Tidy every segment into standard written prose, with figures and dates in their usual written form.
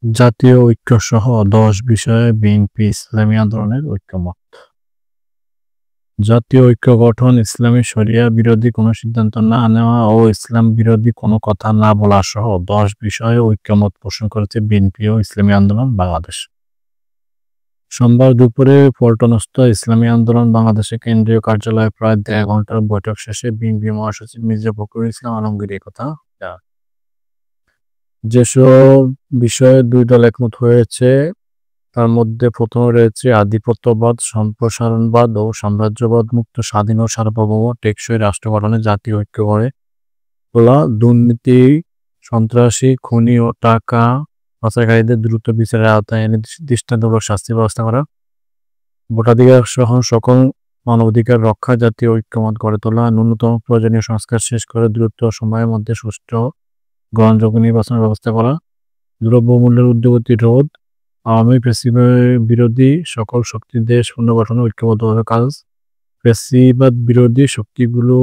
জাতীয় ঐক্যসহ ১০ বিষয়ে বিএনপি ইসলামী আন্দোলনের ঐকমত্য। জাতীয় ঐক্য গঠন, ইসলামী শরিয়া বিরোধী কোনো সিদ্ধান্ত না নেওয়া ও ইসলাম বিরোধী কোনো কথা না বলা সহ ১০ বিষয়ে ঐকমত পোষণ করেছে বিএনপি ও ইসলামী আন্দোলন বাংলাদেশ। সোমবার দুপুরে পল্টনস্থ ইসলামী আন্দোলন বাংলাদেশের কেন্দ্রীয় কার্যালয়ে প্রায় ১.৫ ঘণ্টার বৈঠক শেষে বিএনপি মহাসচিব মির্জা ফখরুল ইসলাম আলমগীর এই কথা জানান। যেসব বিষয়ে দুই দল একমত হয়েছে তার মধ্যে প্রথমে রয়েছে আধিপত্যবাদ, সম্প্রসারণবাদ ও সাম্রাজ্যবাদ মুক্ত স্বাধীন ও সার্বভৌম টেকসই রাষ্ট্র গঠনে জাতীয় ঐক্য গড়ে তোলা, দুর্নীতি, সন্ত্রাসী, খুনি ও টাকা পাচারকারীদের দ্রুত বিচারের আওতায় এনে দৃষ্টান্তমূলক শাস্তি ব্যবস্থা করা, ভোটাধিকার সহ সকল মানবাধিকার রক্ষা, জাতীয় ঐক্যমত গড়ে তোলা, ন্যূনতম প্রয়োজনীয় সংস্কার শেষ করে দ্রুত সময়ের মধ্যে সুষ্ঠু গ্রহণযোগ্য নির্বাচনের ব্যবস্থা করা, দ্রব্যমূল্যের ঊর্ধ্বগতি রোধ, আওয়ামী ফ্যাসিবাদ বিরোধী সকল শক্তি দেশ পুনর্গঠনে ঐক্যবদ্ধভাবে কাজ, ফ্যাসিবাদ বিরোধী শক্তিগুলো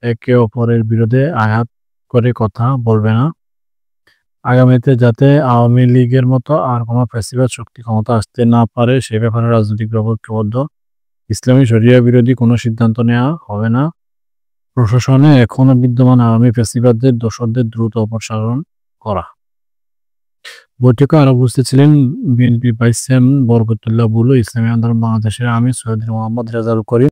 একে অপরের বিরুদ্ধে আঘাত করে কথা বলবে না, আগামীতে যাতে আওয়ামী লীগের মতো আর কোনো ফ্যাসিবাদ শক্তি ক্ষমতা আসতে না পারে সে ব্যাপারে রাজনৈতিকভাবে ঐক্যবদ্ধ, ইসলামী শরিয়া বিরোধী কোনো সিদ্ধান্ত নেওয়া হবে না, প্রশাসনে এখনো বিদ্যমান আওয়ামী ফ্যাসিবাদের দোষরদের দ্রুত অপসারণ করা। বৈঠকে আরো উপস্থিত ছিলেন বিএনপি ভাইস চেয়ারম্যান বরকতুল্লাহ বুলু, ইসলামী আন্দোলন বাংলাদেশের আমির সৈয়দ মোহাম্মদ রেজাউল করিম।